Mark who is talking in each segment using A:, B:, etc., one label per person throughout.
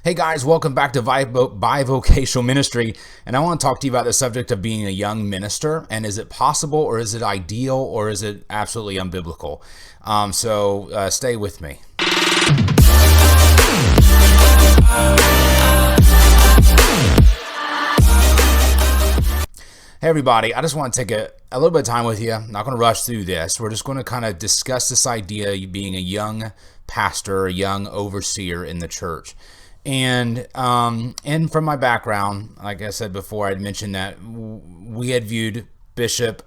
A: Hey guys, welcome back to Bi-vocational Ministry, and I want to talk to you about the subject of being a young minister, and is it possible, or is it ideal, or is it absolutely unbiblical? So stay with me. Hey everybody, I just want to take a little bit of time with you. I'm not going to rush through this. We're just going to kind of discuss this idea of being a young pastor, a young overseer in the church. And from my background, like I said before, I'd mentioned that we had viewed bishop,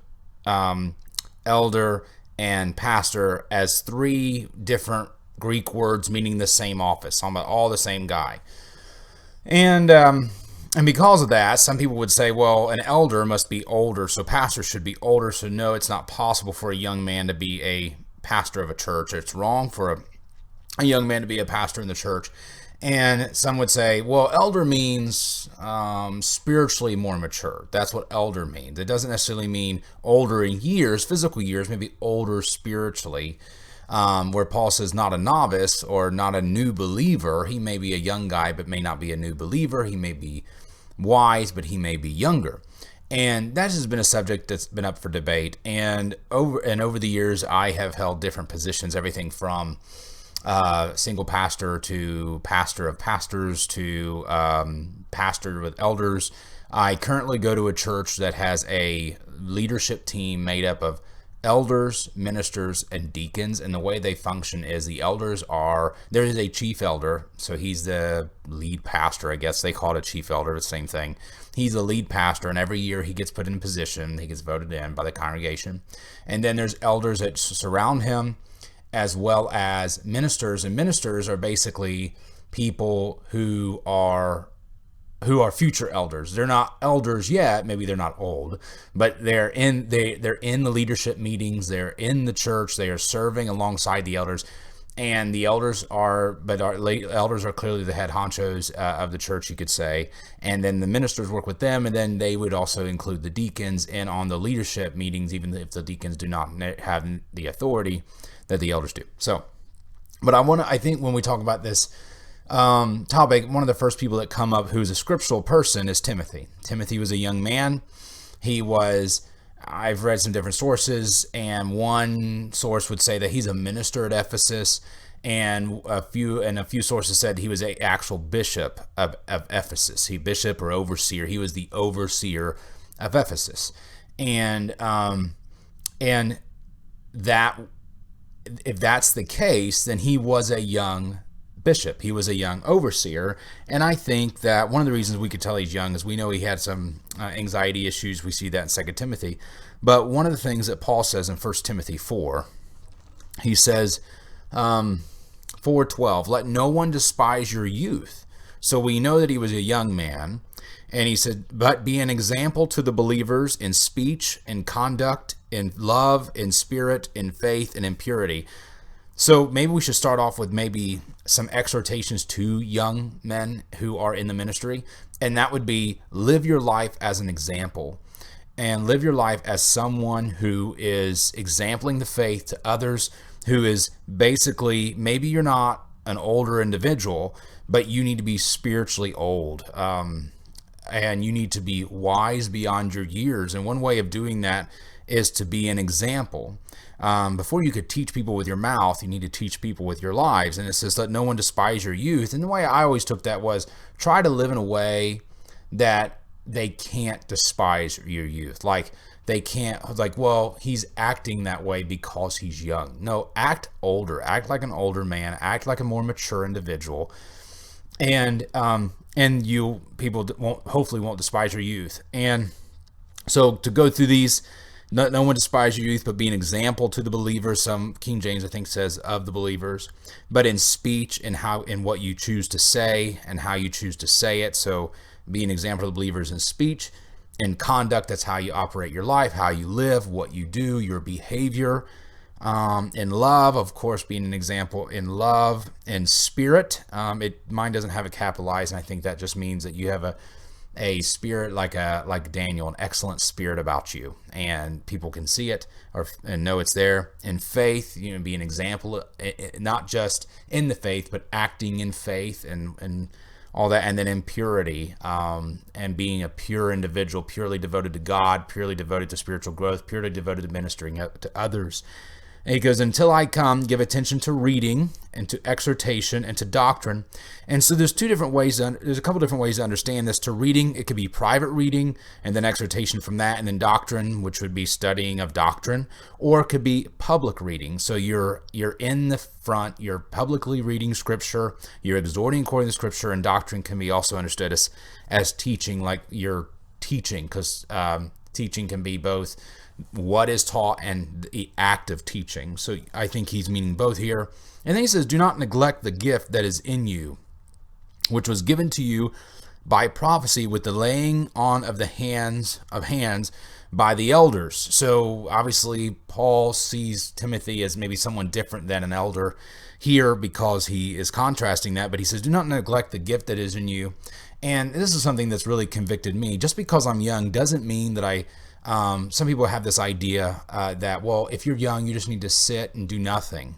A: elder, and pastor as three different Greek words meaning the same office, all the same guy. And because of that, some people would say, well, an elder must be older, so pastors should be older. So no, it's not possible for a young man to be a pastor of a church. It's wrong for a young man to be a pastor in the church. And some would say, well, elder means spiritually more mature. That's what elder means. It doesn't necessarily mean older in years, physical years, maybe older spiritually. Where Paul says not a novice or not a new believer. He may be a young guy, but may not be a new believer. He may be wise, but he may be younger. And that has been a subject that's been up for debate. And over the years, I have held different positions, everything from single pastor to pastor of pastors to pastor with elders. I currently go to a church that has a leadership team made up of elders, ministers, and deacons, and the way they function is the elders there is a chief elder, so he's the lead pastor, I guess they call it a chief elder, the same thing. He's the lead pastor, and every year he gets put in position, he gets voted in by the congregation. And then there's elders that surround him, as well as ministers, and ministers are basically people who are future elders. They're not elders yet, maybe they're not old, but they're in the leadership meetings, they're in the church, they are serving alongside the elders. And the elders are clearly the head honchos of the church, you could say. And then the ministers work with them, and then they would also include the deacons in on the leadership meetings, even if the deacons do not have the authority that the elders do. So, but I think when we talk about this topic, one of the first people that come up who's a scriptural person is Timothy. Timothy was a young man. I've read some different sources, and one source would say that he's a minister at Ephesus, and a few sources said he was an actual bishop of Ephesus. Bishop or overseer. He was the overseer of Ephesus, and that if that's the case, then he was a young bishop. He was a young overseer. And I think that one of the reasons we could tell he's young is we know he had some anxiety issues. We see that in 2 Timothy. But one of the things that Paul says in 1 Timothy 4, he says, 4:12, let no one despise your youth. So we know that he was a young man. And he said, but be an example to the believers in speech, in conduct, in love, in spirit, in faith, and in purity. So maybe we should start off with maybe some exhortations to young men who are in the ministry. And that would be live your life as an example, and live your life as someone who is exempling the faith to others, who is basically, maybe you're not an older individual, but you need to be spiritually old. And you need to be wise beyond your years. And one way of doing that is to be an example. Before you could teach people with your mouth, you need to teach people with your lives. And it says, let no one despise your youth. And the way I always took that was try to live in a way that they can't despise your youth. Like they can't, like, well, he's acting that way because he's young. No, act older. Act like an older man. Act like a more mature individual. And you people hopefully won't despise your youth. And so to go through these, no one despise your youth, but be an example to the believers. Some King James, I think, says of the believers, but in speech and in what you choose to say and how you choose to say it. So be an example to the believers in speech. In conduct, that's how you operate your life, how you live, what you do, your behavior. In love, of course, being an example in love. In spirit, mine doesn't have a capitalized, and I think that just means that you have a spirit like Daniel, an excellent spirit about you, and people can see it and know it's there. In faith, be an example, not just in the faith, but acting in faith and all that. And then in purity, and being a pure individual, purely devoted to God, purely devoted to spiritual growth, purely devoted to ministering to others. And he goes, until I come, give attention to reading and to exhortation and to doctrine. And so there's there's a couple different ways to understand this. To reading, it could be private reading, and then exhortation from that, and then doctrine, which would be studying of doctrine, or it could be public reading. So you're in the front, you're publicly reading scripture, you're exhorting according to scripture, and doctrine can be also understood as teaching, like you're teaching, because teaching can be both what is taught and the act of teaching. So I think he's meaning both here. And then he says, do not neglect the gift that is in you, which was given to you by prophecy with the laying on of the hands by the elders. So obviously Paul sees Timothy as maybe someone different than an elder here, because he is contrasting that. But he says, do not neglect the gift that is in you. And this is something that's really convicted me. Just because I'm young doesn't mean that some people have this idea that, well, if you're young, you just need to sit and do nothing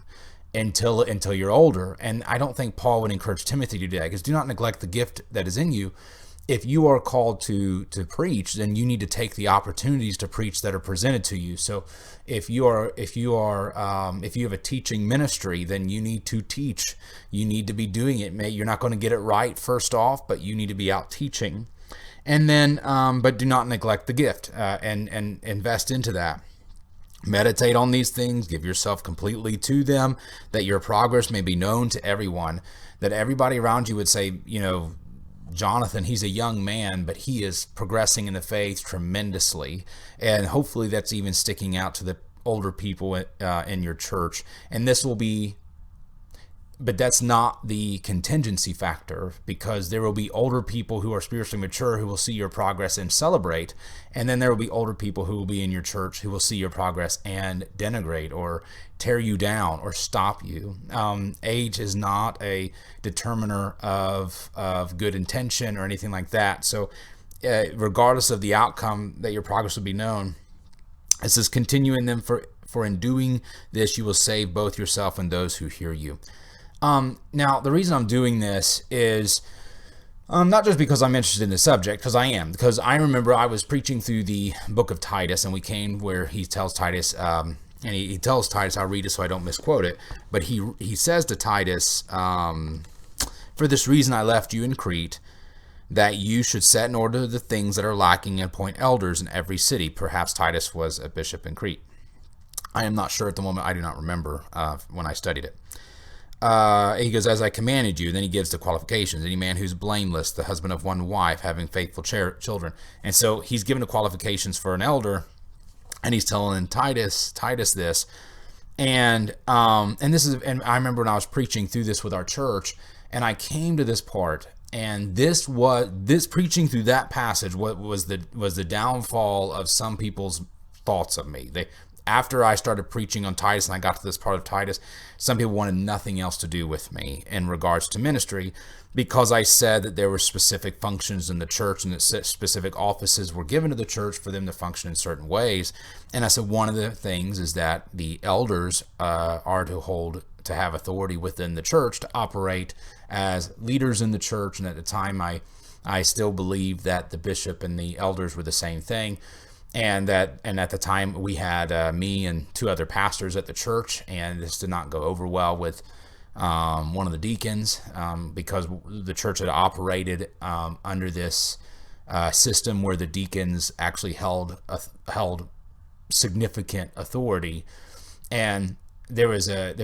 A: until you're older. And I don't think Paul would encourage Timothy to do that, because do not neglect the gift that is in you. If you are called to preach, then you need to take the opportunities to preach that are presented to you. So if you have a teaching ministry, then you need to teach. You need to be doing it. You're not going to get it right first off, but you need to be out teaching. And then, but do not neglect the gift, and invest into that. Meditate on these things, give yourself completely to them, that your progress may be known to everyone, that everybody around you would say, Jonathan, he's a young man, but he is progressing in the faith tremendously. And hopefully that's even sticking out to the older people in your church. And this will be, but that's not the contingency factor, because there will be older people who are spiritually mature who will see your progress and celebrate. And then there will be older people who will be in your church who will see your progress and denigrate or tear you down or stop you. Age is not a determiner of good intention or anything like that. So regardless of the outcome, that your progress will be known. It says, continue in them, for in doing this you will save both yourself and those who hear you. Now, the reason I'm doing this is not just because I'm interested in the subject, because I am. Because I remember I was preaching through the book of Titus, and we came where he tells Titus, and he tells Titus, I'll read it so I don't misquote it, but he says to Titus, for this reason I left you in Crete, that you should set in order the things that are lacking and appoint elders in every city. Perhaps Titus was a bishop in Crete. I am not sure at the moment. I do not remember when I studied it. He goes, as I commanded you. Then he gives the qualifications. Any man who's blameless, the husband of one wife, having faithful children. And so he's given the qualifications for an elder, and he's telling Titus this. And this is, and I remember when I was preaching through this with our church, and I came to this part, and this preaching through that passage, what was the downfall of some people's thoughts of me. After I started preaching on Titus and I got to this part of Titus, some people wanted nothing else to do with me in regards to ministry, because I said that there were specific functions in the church and that specific offices were given to the church for them to function in certain ways. And I said one of the things is that the elders are to have authority within the church to operate as leaders in the church. And at the time, I still believed that the bishop and the elders were the same thing. And at the time we had me and two other pastors at the church, and this did not go over well with one of the deacons, because the church had operated under this system where the deacons actually held significant authority, and there was a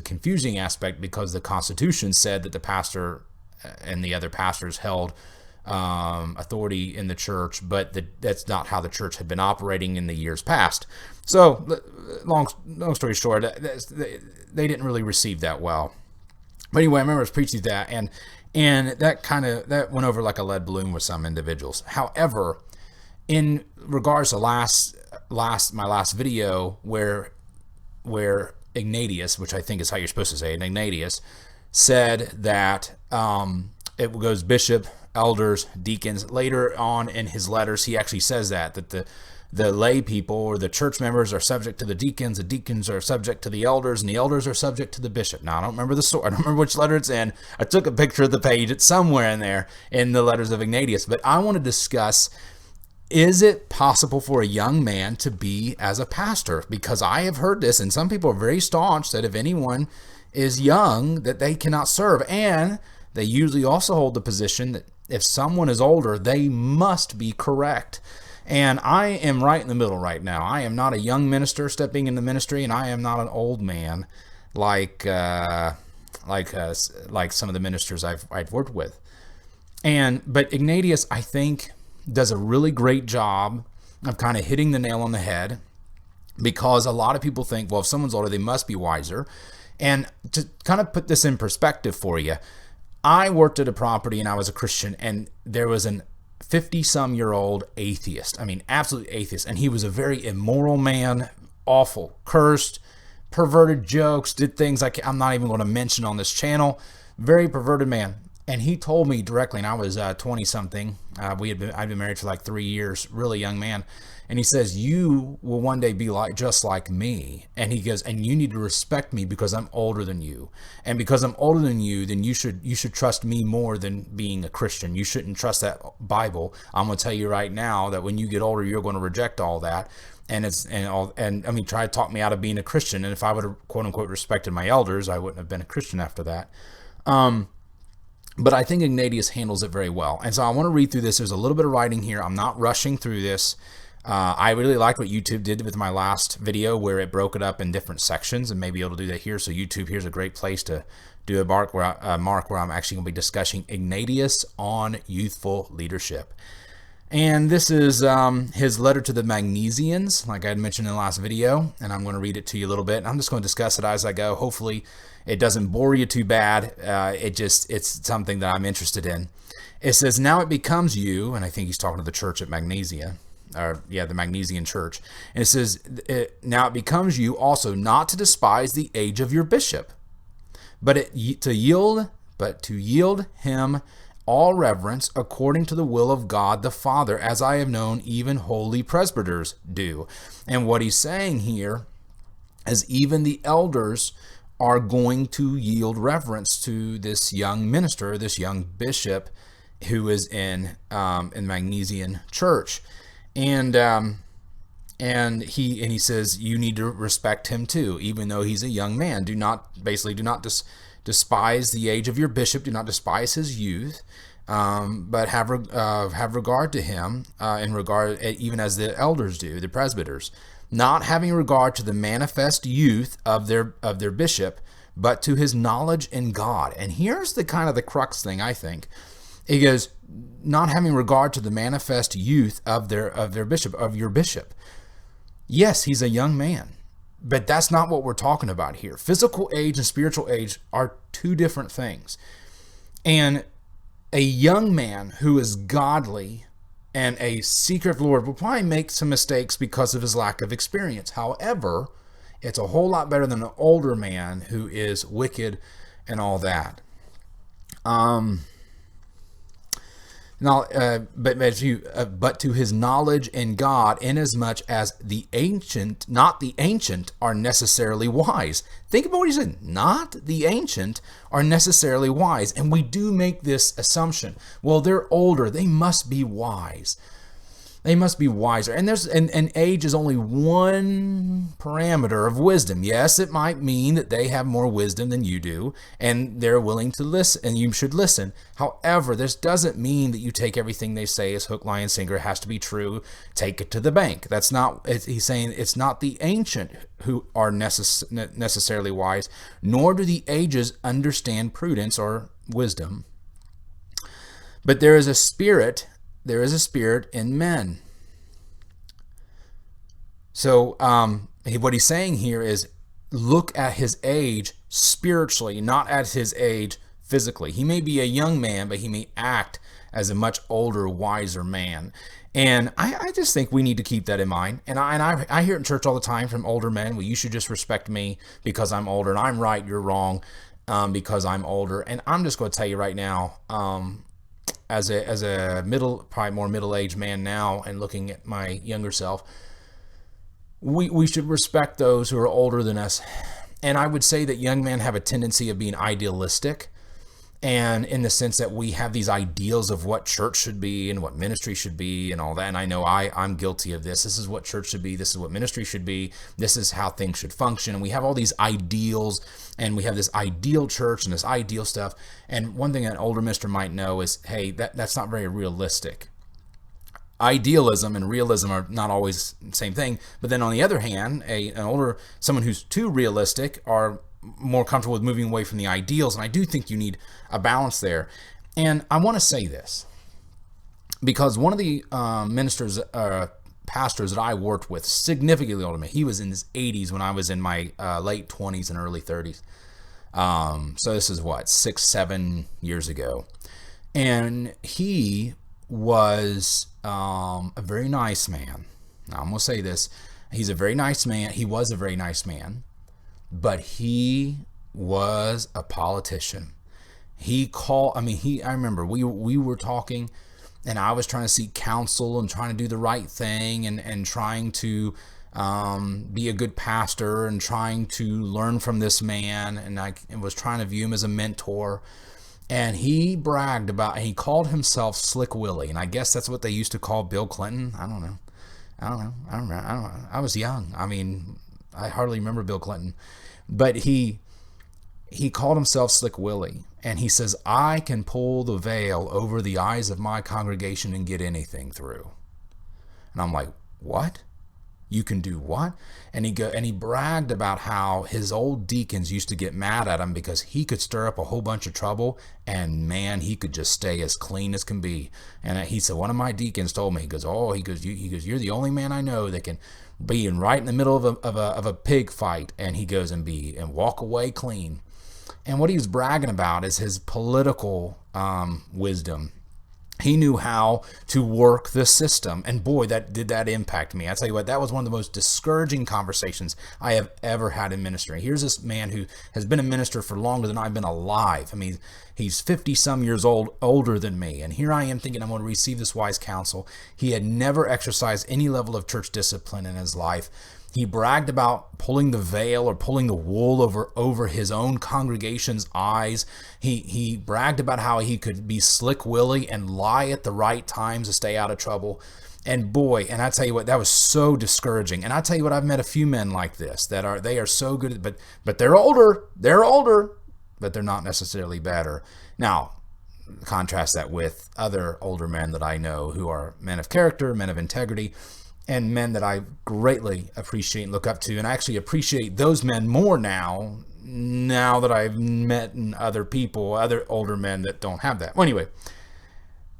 A: confusing aspect, because the Constitution said that the pastor and the other pastors held authority in the church, but that's not how the church had been operating in the years past. So, long story short, they didn't really receive that well. But anyway, I remember I was preaching that, and that went over like a lead balloon with some individuals. However, in regards to my last video, where Ignatius, which I think is how you're supposed to say it, Ignatius said that it goes bishop elders, deacons. Later on in his letters, he actually says that the lay people or the church members are subject to the deacons are subject to the elders, and the elders are subject to the bishop. Now, I don't remember the story. I don't remember which letter it's in. I took a picture of the page. It's somewhere in there in the letters of Ignatius. But I want to discuss, is it possible for a young man to be as a pastor? Because I have heard this, and some people are very staunch that if anyone is young, that they cannot serve. And they usually also hold the position that if someone is older, they must be correct. And I am right in the middle right now. I am not a young minister stepping in the ministry, and I am not an old man like some of the ministers I've worked with. But Ignatius, I think, does a really great job of kind of hitting the nail on the head, because a lot of people think, well, if someone's older, they must be wiser. And to kind of put this in perspective for you, I worked at a property and I was a Christian, and there was an 50-some-year-old atheist. I mean, absolute atheist. And he was a very immoral man, awful, cursed, perverted jokes, did things I'm not even going to mention on this channel. Very perverted man. And he told me directly, and I was 20-something. I'd been married for like 3 years, really young man. And he says, you will one day be just like me. And he goes, and you need to respect me because I'm older than you. And because I'm older than you, then you should trust me more than being a Christian. You shouldn't trust that Bible. I'm going to tell you right now that when you get older, you're going to reject all that. And try to talk me out of being a Christian. And if I would have, quote unquote, respected my elders, I wouldn't have been a Christian after that. But I think Ignatius handles it very well. And so I want to read through this. There's a little bit of writing here. I'm not rushing through this. I really like what YouTube did with my last video, where it broke it up in different sections, and maybe able to do that here. So YouTube, here's a great place to do a mark where I'm actually going to be discussing Ignatius on youthful leadership. And this is his letter to the Magnesians, like I had mentioned in the last video, and I'm going to read it to you a little bit. I'm just going to discuss it as I go. Hopefully it doesn't bore you too bad. It's something that I'm interested in. It says, now it becomes you, and I think he's talking to the church at Magnesia, the Magnesian church. And it says, now it becomes you also not to despise the age of your bishop, but to yield him all reverence according to the will of God the Father, as I have known even holy presbyters do. And what he's saying here is even the elders are going to yield reverence to this young minister, this young bishop who is in Magnesian church. And he says you need to respect him too, even though he's a young man. Do not despise the age of your bishop. Do not despise his youth, but have regard to him in regard, even as the elders do, the presbyters, not having regard to the manifest youth of their bishop, but to his knowledge in God. And here's the kind of the crux thing, I think. He goes, not having regard to the manifest youth of their bishop, of your bishop. Yes, he's a young man, but that's not what we're talking about here. Physical age and spiritual age are two different things. And a young man who is godly and a seeker of the Lord will probably make some mistakes because of his lack of experience. However, it's a whole lot better than an older man who is wicked and all that. But to his knowledge in God, inasmuch as not the ancient are necessarily wise. Think about what he said. Not the ancient are necessarily wise. And we do make this assumption. Well, they're older. They must be wise. They must be wiser. And age is only one parameter of wisdom. Yes, it might mean that they have more wisdom than you do, and they're willing to listen, and you should listen. However, this doesn't mean that you take everything they say as hook, line, sinker. It has to be true. Take it to the bank. That's not, he's saying it's not the ancient who are necessarily wise, nor do the ages understand prudence or wisdom. But there is a spirit in men. So what he's saying here is look at his age spiritually, not at his age physically. He may be a young man, but he may act as a much older, wiser man. And I just think we need to keep that in mind. And I hear it in church all the time from older men, well, you should just respect me because I'm older, and I'm right, you're wrong because I'm older. And I'm just going to tell you right now, as a probably more middle-aged man now, and looking at my younger self, we should respect those who are older than us. And I would say that young men have a tendency of being idealistic, and in the sense that we have these ideals of what church should be and what ministry should be and all that. And I know I'm guilty of this. This is what church should be. This is what ministry should be. This is how things should function. And we have all these ideals, and we have this ideal church and this ideal stuff. And one thing an older minister might know is, hey, that's not very realistic. Idealism and realism are not always the same thing. But then on the other hand, someone who's too realistic are more comfortable with moving away from the ideals. And I do think you need a balance there. And I want to say this because one of the pastors that I worked with, significantly older than me, he was in his 80s when I was in my late 20s and early 30s. So this is 6-7 years ago. And he was a very nice man. Now, I'm going to say this. He's a very nice man. He was a very nice man. But he was a politician. I remember we were talking, and I was trying to seek counsel and trying to do the right thing, and trying to be a good pastor and trying to learn from this man. And I was trying to view him as a mentor. And he bragged about, he called himself Slick Willie. And I guess that's what they used to call Bill Clinton. I don't know. I was young. I mean, I hardly remember Bill Clinton. But he called himself Slick Willie. And he says, I can pull the veil over the eyes of my congregation and get anything through. And I'm like, what? You can do what? And he bragged about how his old deacons used to get mad at him because he could stir up a whole bunch of trouble, and man, he could just stay as clean as can be. And he said, one of my deacons told me, he goes, you're the only man I know that can be right in the middle of a pig fight, and he goes and walk away clean. And what he was bragging about is his political wisdom. He knew how to work the system. And boy, did that impact me. I tell you what, that was one of the most discouraging conversations I have ever had in ministry. Here's this man who has been a minister for longer than I've been alive. I mean, he's 50-some years older than me. And here I am thinking I'm going to receive this wise counsel. He had never exercised any level of church discipline in his life. He bragged about pulling the veil or pulling the wool over his own congregation's eyes. He bragged about how he could be Slick Willie and lie at the right times to stay out of trouble. And boy, and I tell you what, that was so discouraging. And I tell you what, I've met a few men like this they are so good, but they're older, but they're not necessarily better. Now, contrast that with other older men that I know who are men of character, men of integrity, and men that I greatly appreciate and look up to. And I actually appreciate those men more now that I've met other older men that don't have that. Well, anyway,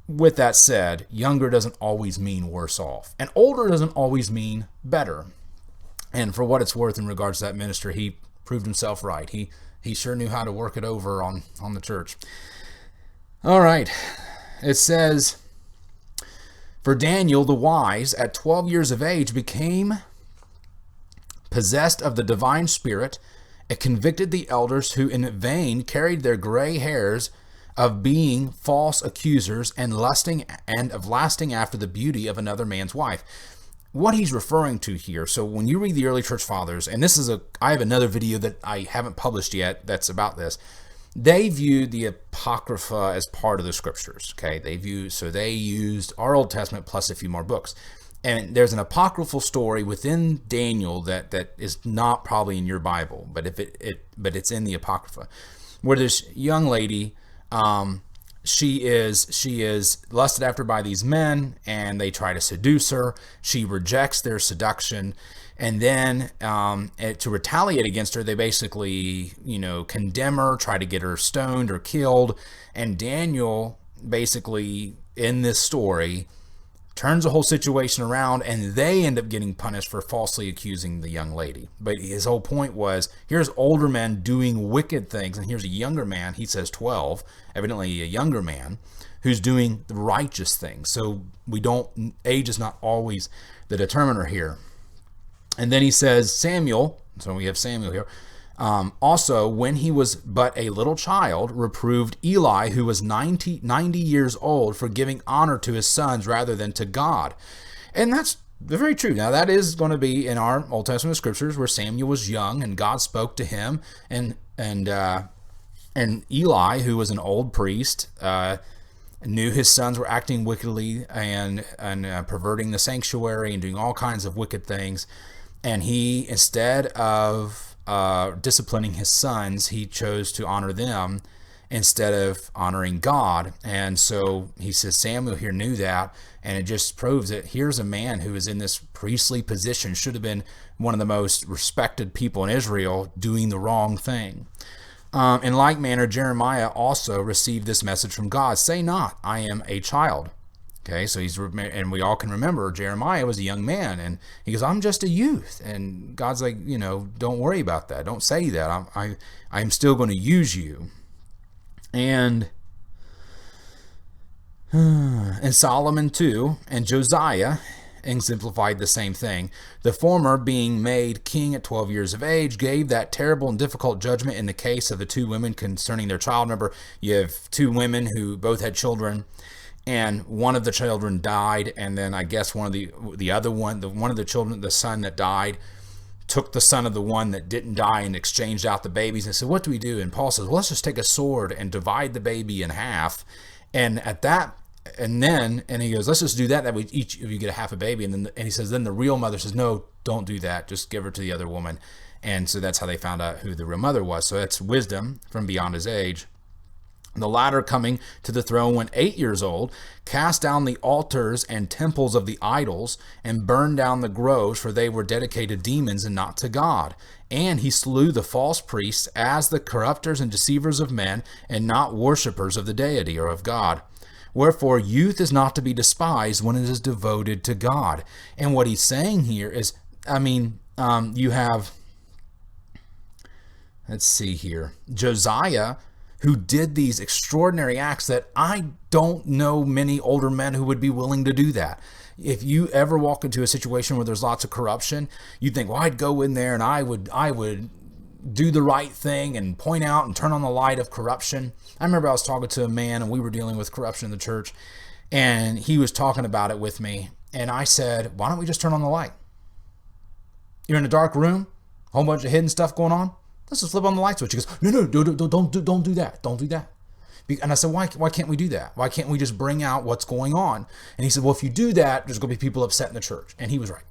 A: with that said, younger doesn't always mean worse off. And older doesn't always mean better. And for what it's worth in regards to that minister, he proved himself right. He sure knew how to work it over on the church. All right. It says, for Daniel the wise, at 12 years of age, became possessed of the divine spirit. It convicted the elders who in vain carried their gray hairs of being false accusers and of lasting after the beauty of another man's wife. What he's referring to here, so when you read the early church fathers, and I have another video that I haven't published yet that's about this. They viewed the Apocrypha as part of the scriptures, okay? They used our Old Testament plus a few more books. And there's an apocryphal story within Daniel that is not probably in your Bible, but it's in the Apocrypha, where this young lady, she is lusted after by these men, and they try to seduce her. She rejects their seduction. And then to retaliate against her, they basically, condemn her, try to get her stoned or killed. And Daniel, basically, in this story, turns the whole situation around, and they end up getting punished for falsely accusing the young lady. But his whole point was, here's older men doing wicked things, and here's a younger man, he says 12, evidently a younger man, who's doing the righteous things. So age is not always the determiner here. And then he says, Samuel, so we have Samuel here, Also, when he was but a little child, reproved Eli, who was 90 years old, for giving honor to his sons rather than to God. And that's very true. Now, that is going to be in our Old Testament scriptures where Samuel was young and God spoke to him, and Eli, who was an old priest, knew his sons were acting wickedly and perverting the sanctuary and doing all kinds of wicked things. And he, instead of disciplining his sons, he chose to honor them instead of honoring God. And so he says Samuel here knew that, and it just proves that here's a man who is in this priestly position, should have been one of the most respected people in Israel, doing the wrong thing. In like manner, Jeremiah also received this message from God: "Say not, I am a child." Okay, so and we all can remember Jeremiah was a young man, and he goes, "I'm just a youth," and God's like, don't worry about that. Don't say that. I'm still going to use you. And Solomon too, and Josiah exemplified the same thing. The former, being made king at 12 years of age, gave that terrible and difficult judgment in the case of the two women concerning their child. Remember, you have two women who both had children, and one of the children died, and then I guess one of the children, the son that died, took the son of the one that didn't die and exchanged out the babies and said, "What do we do?" And Paul says, "Well, let's just take a sword and divide the baby in half." And he goes, "Let's just do that. That way each of you get a half a baby." And he says, then the real mother says, "No, don't do that. Just give her to the other woman." And so that's how they found out who the real mother was. So that's wisdom from beyond his age. The latter, coming to the throne when 8 years old, cast down the altars and temples of the idols and burned down the groves, for they were dedicated to demons and not to God. And he slew the false priests as the corrupters and deceivers of men, and not worshippers of the deity or of God. Wherefore, youth is not to be despised when it is devoted to God. And what he's saying here is, you have, let's see here, Josiah, who did these extraordinary acts that I don't know many older men who would be willing to do that. If you ever walk into a situation where there's lots of corruption, you'd think, well, I'd go in there and I would do the right thing and point out and turn on the light of corruption. I remember I was talking to a man and we were dealing with corruption in the church, and he was talking about it with me. And I said, why don't we just turn on the light? You're in a dark room, a whole bunch of hidden stuff going on. Let's just flip on the light switch. He goes, no, don't do that. Don't do that. And I said, why can't we do that? Why can't we just bring out what's going on? And he said, well, if you do that, there's going to be people upset in the church. And he was right.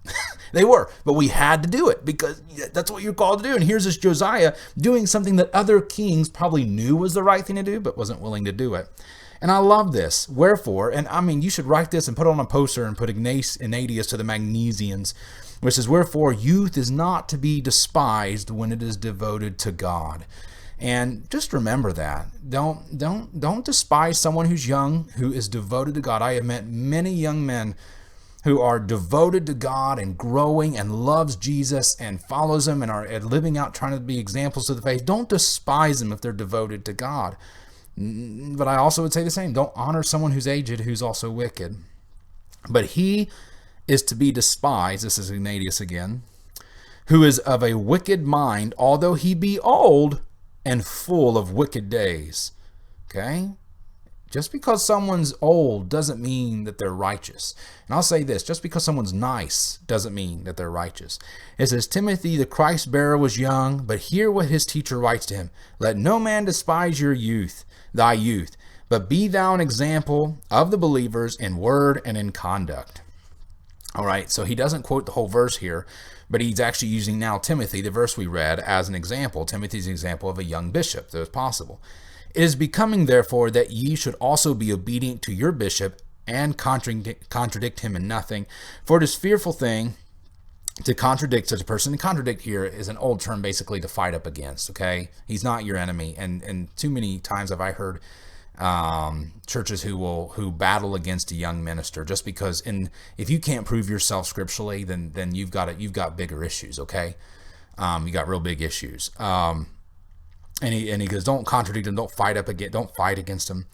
A: They were. But we had to do it because that's what you're called to do. And here's this Josiah doing something that other kings probably knew was the right thing to do, but wasn't willing to do it. And I love this. Wherefore, and you should write this and put it on a poster and put Ignatius to the Magnesians, which says, wherefore youth is not to be despised when it is devoted to God. And just remember that. Don't despise someone who's young, who is devoted to God. I have met many young men who are devoted to God and growing and loves Jesus and follows him and are living out trying to be examples of the faith. Don't despise them if they're devoted to God. But I also would say the same. Don't honor someone who's aged, who's also wicked. But he is to be despised, this is Ignatius again, who is of a wicked mind, although he be old and full of wicked days. Okay? Just because someone's old doesn't mean that they're righteous. And I'll say this, just because someone's nice doesn't mean that they're righteous. It says, Timothy, the Christ bearer, was young, but hear what his teacher writes to him. Let no man despise thy youth, but be thou an example of the believers in word and in conduct. All right, so he doesn't quote the whole verse here, but he's actually using now Timothy, the verse we read, as an example. Timothy's an example of a young bishop, that is possible. It is becoming, therefore, that ye should also be obedient to your bishop and contradict him in nothing. For it is a fearful thing to contradict such a person. And contradict here is an old term basically to fight up against, okay? He's not your enemy. And too many times have I heard churches who battle against a young minister just because if you can't prove yourself scripturally, then you've got bigger issues, okay? You got real big issues. And he goes, don't contradict him, don't fight against him.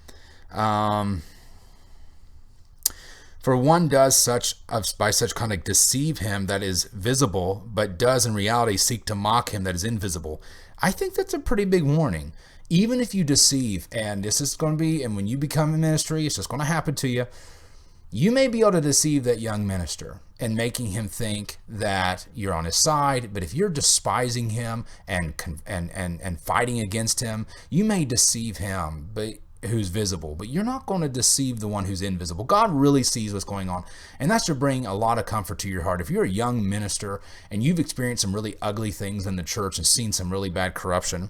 A: For one does such by such conduct deceive him that is visible, but does in reality seek to mock him that is invisible. I think that's a pretty big warning. Even if you deceive, and this is going to be, and when you become a ministry, it's just going to happen to you. You may be able to deceive that young minister and making him think that you're on his side, but if you're despising him and fighting against him, you may deceive him, but who's visible, but you're not going to deceive the one who's invisible. God really sees what's going on, and that should bring a lot of comfort to your heart. If you're a young minister and you've experienced some really ugly things in the church and seen some really bad corruption,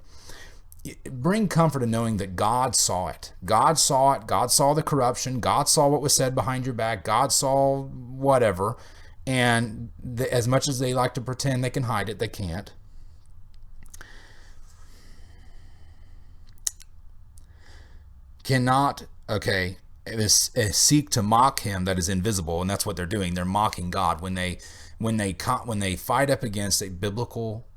A: bring comfort in knowing that God saw it. God saw it. God saw the corruption. God saw what was said behind your back. God saw whatever. And as much as they like to pretend they can hide it, they can't. Cannot, seek to mock him that is invisible, and that's what they're doing. They're mocking God when they fight up against a biblical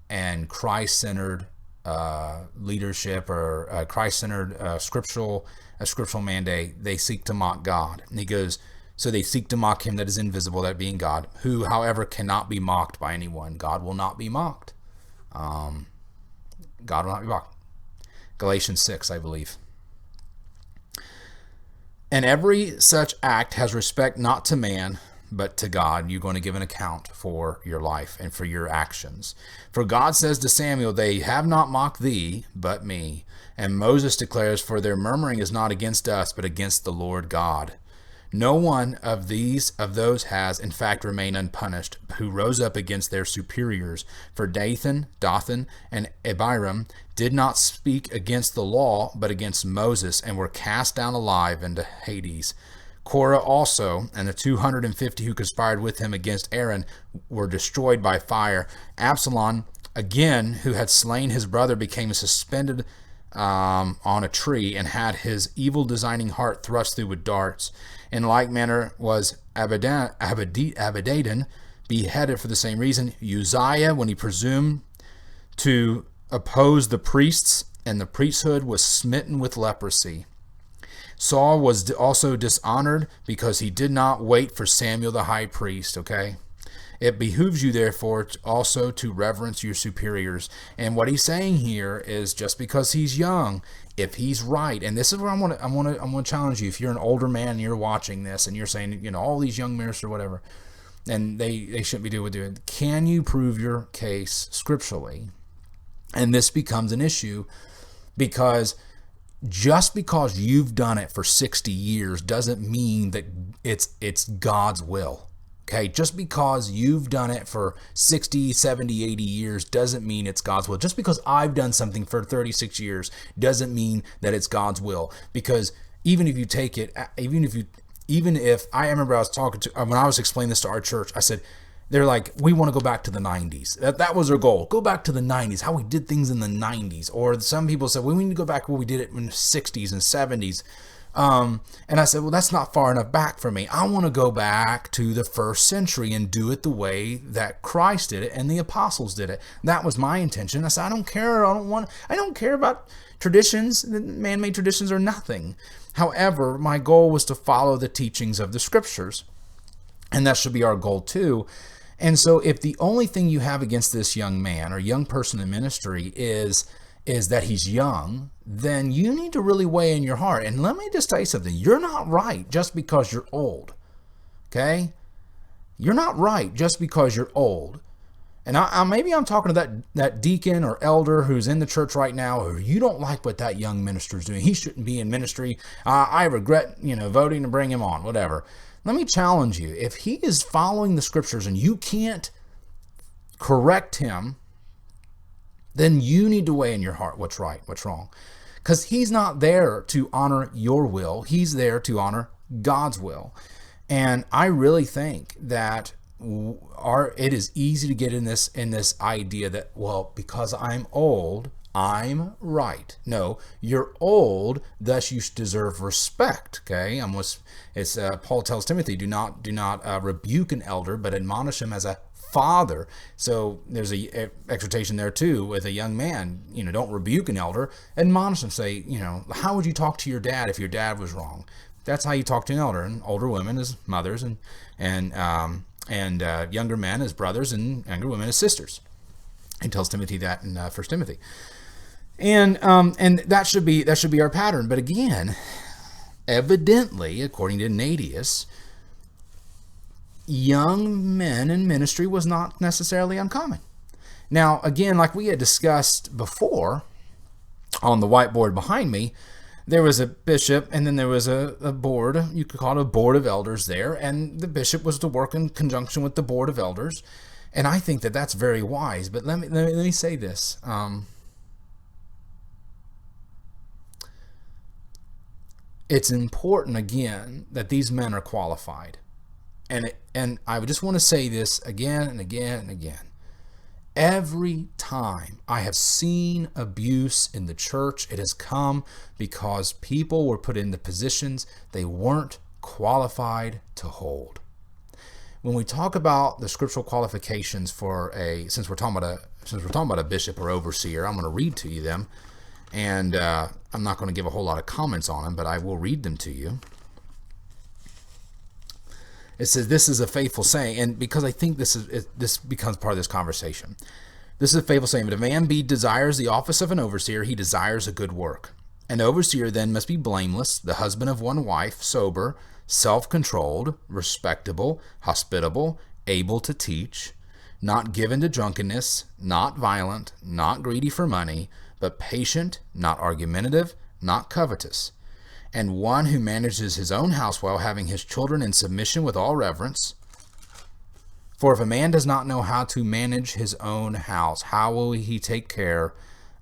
A: and Christ-centered leadership, or a Christ-centered scriptural mandate. They seek to mock God. And he goes, so they seek to mock him that is invisible, that being God, who, however, cannot be mocked by anyone. God will not be mocked. God will not be mocked. Galatians 6, I believe. And every such act has respect not to man, but to God. You're going to give an account for your life and for your actions. For God says to Samuel, they have not mocked thee, but me. And Moses declares, for their murmuring is not against us, but against the Lord God. No one of those has, in fact, remained unpunished, who rose up against their superiors. For Dathan, and Abiram did not speak against the law, but against Moses, and were cast down alive into Hades. Korah also, and the 250 who conspired with him against Aaron, were destroyed by fire. Absalom, again, who had slain his brother, became suspended on a tree, and had his evil designing heart thrust through with darts. In like manner was Abadadon beheaded for the same reason. Uzziah, when he presumed to oppose the priests, and the priesthood, was smitten with leprosy. Saul was also dishonored because he did not wait for Samuel the high priest, okay? It behooves you, therefore, also to reverence your superiors. And what he's saying here is, just because he's young, if he's right, and this is where I want to challenge you. If you're an older man and you're watching this and you're saying, all these young ministers or whatever, and they shouldn't be doing it, can you prove your case scripturally? And this becomes an issue, because just because you've done it for 60 years doesn't mean that it's God's will. Okay, just because you've done it for 60, 70, 80 years doesn't mean it's God's will. Just because I've done something for 36 years doesn't mean that it's God's will. Because even if you take it, even if I remember I was talking to, when I was explaining this to our church, I said, they're like, we want to go back to the 90s. That was their goal. Go back to the 90s, how we did things in the 90s. Or some people said, well, we need to go back where we did it in the 60s and 70s. And I said, well, that's not far enough back for me. I want to go back to the first century and do it the way that Christ did it and the apostles did it. That was my intention. I said, I don't care. I don't care about traditions. Man-made traditions are nothing. However, my goal was to follow the teachings of the scriptures. And that should be our goal too. And so if the only thing you have against this young man or young person in ministry is that he's young, then you need to really weigh in your heart. And let me just tell you something. You're not right just because you're old. Okay? You're not right just because you're old. And maybe I'm talking to that deacon or elder who's in the church right now, or you don't like what that young minister is doing. He shouldn't be in ministry. I regret, voting to bring him on, whatever. Let me challenge you. If he is following the scriptures and you can't correct him, then you need to weigh in your heart what's right, what's wrong. Because he's not there to honor your will. He's there to honor God's will. And I really think that it is easy to get in this idea that, well, because I'm old, I'm right. No, you're old, thus you deserve respect. Okay, Paul tells Timothy, do not rebuke an elder, but admonish him as a father. So there's a exhortation there too with a young man. Don't rebuke an elder, admonish him. Say, how would you talk to your dad if your dad was wrong? That's how you talk to an elder. And older women as mothers, and younger men as brothers, and younger women as sisters. He tells Timothy that in 1 Timothy. And that should be our pattern. But again, evidently, according to Ignatius, young men in ministry was not necessarily uncommon. Now, again, like we had discussed before on the whiteboard behind me, there was a bishop, and then there was a board, you could call it a board of elders there, and the bishop was to work in conjunction with the board of elders. And I think that that's very wise. But let me say this. It's important, again, that these men are qualified. And I just want to say this again and again and again. Every time I have seen abuse in the church, it has come because people were put into positions they weren't qualified to hold. When we talk about the scriptural qualifications for since we're talking about a bishop or overseer, I'm going to read to you them, and I'm not going to give a whole lot of comments on them, but I will read them to you. It says, this is a faithful saying, and because I think this becomes part of this conversation. This is a faithful saying, but if a man desires the office of an overseer, he desires a good work. An overseer then must be blameless, the husband of one wife, sober, self-controlled, respectable, hospitable, able to teach, not given to drunkenness, not violent, not greedy for money, but patient, not argumentative, not covetous, and one who manages his own house well, having his children in submission with all reverence. For if a man does not know how to manage his own house, how will he take care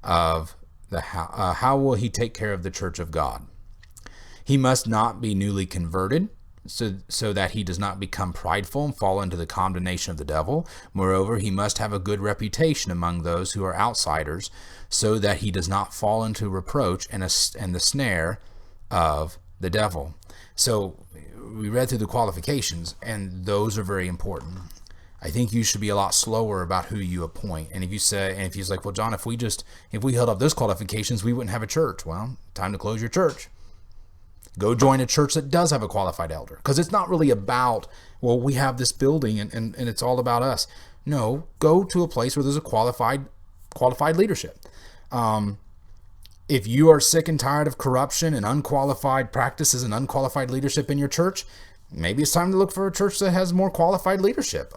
A: of the church of God? He must not be newly converted, so that he does not become prideful and fall into the condemnation of the devil. Moreover, he must have a good reputation among those who are outsiders, so that he does not fall into reproach and the snare of the devil. So we read through the qualifications, and those are very important. I think you should be a lot slower about who you appoint. And if he's like, well, John, if we held up those qualifications, we wouldn't have a church. Well, time to close your church. Go join a church that does have a qualified elder. Because it's not really about, well, we have this building and it's all about us. No, go to a place where there's a qualified leadership. If you are sick and tired of corruption and unqualified practices and unqualified leadership in your church, maybe it's time to look for a church that has more qualified leadership,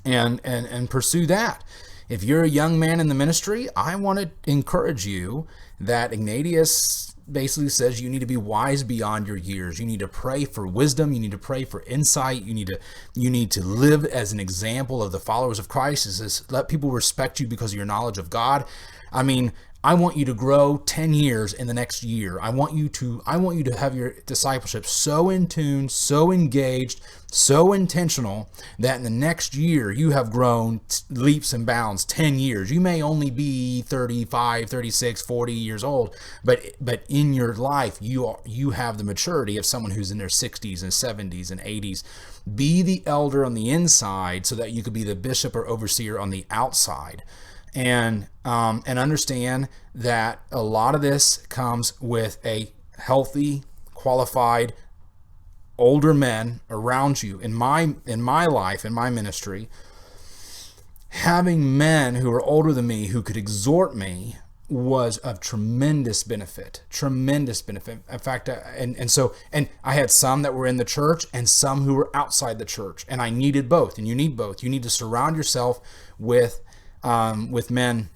A: and pursue that. If you're a young man in the ministry, I want to encourage you that Ignatius basically says you need to be wise beyond your years. You need to pray for wisdom. You need to pray for insight. You need to live as an example of the followers of Christ. It says, let people respect you because of your knowledge of God. I mean, I want you to grow 10 years in the next year. I want you to have your discipleship so in tune, so engaged, so intentional that in the next year you have grown leaps and bounds 10 years. You may only be 35, 36, 40 years old, but in your life you have the maturity of someone who's in their 60s and 70s and 80s. Be the elder on the inside so that you could be the bishop or overseer on the outside. And understand that a lot of this comes with a healthy, qualified, older men around you. In my life, in my ministry, having men who are older than me who could exhort me was of tremendous benefit. In fact, and I had some that were in the church and some who were outside the church, and I needed both. And you need both. You need to surround yourself with men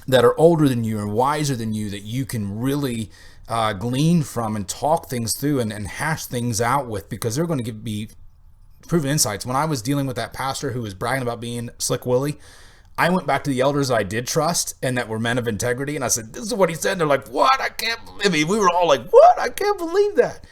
A: that are older than you and wiser than you, that you can really glean from and talk things through and hash things out with, because they're going to be proven insights. When I was dealing with that pastor who was bragging about being Slick Willie, I went back to the elders I did trust and that were men of integrity, and I said, this is what he said. And they're like, what? I can't believe it. We were all like, what? I can't believe that.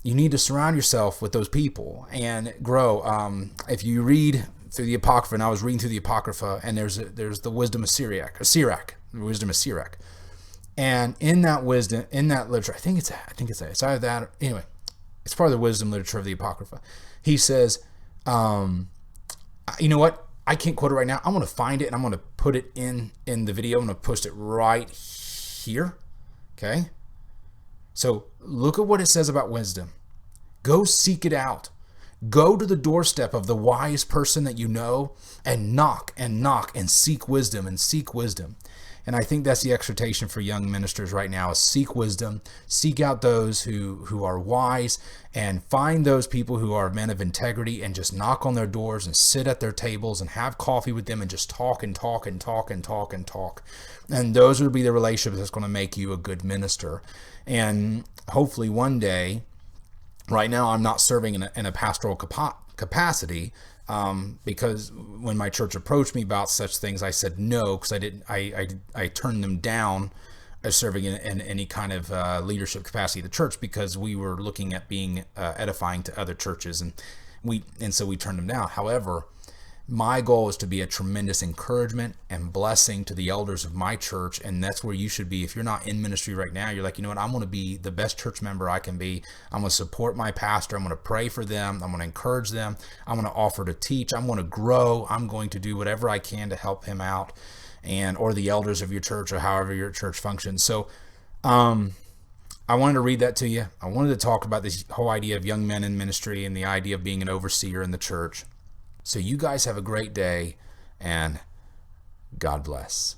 A: You need to surround yourself with those people and grow. If you read through the Apocrypha, and I was reading through the Apocrypha, and there's the wisdom of Sirach, the wisdom of Sirach, and in that wisdom, in that literature, I think it's either that, or, anyway, it's part of the wisdom literature of the Apocrypha. He says, you know what? I can't quote it right now. I'm going to find it and I'm going to put it in the video. I'm going to post it right here. Okay. So look at what it says about wisdom. Go seek it out. Go to the doorstep of the wise person that you know and knock and knock and seek wisdom and seek wisdom. And I think that's the exhortation for young ministers right now is seek wisdom, seek out those who are wise, and find those people who are men of integrity and just knock on their doors and sit at their tables and have coffee with them and just talk and talk and talk and talk and talk. And those will be the relationships that's going to make you a good minister. And hopefully one day, right now I'm not serving in a pastoral capacity, because when my church approached me about such things, I said no, because I turned them down as serving in any kind of leadership capacity of the church, because we were looking at being edifying to other churches, and so we turned them down. However, my goal is to be a tremendous encouragement and blessing to the elders of my church, and that's where you should be. If you're not in ministry right now, you're like, you know what, I'm going to be the best church member I can be. I'm going to support my pastor. I'm going to pray for them. I'm going to encourage them. I'm going to offer to teach. I'm going to grow. I'm going to do whatever I can to help him out, or the elders of your church, or however your church functions. So I wanted to read that to you. I wanted to talk about this whole idea of young men in ministry and the idea of being an overseer in the church. So you guys have a great day, and God bless.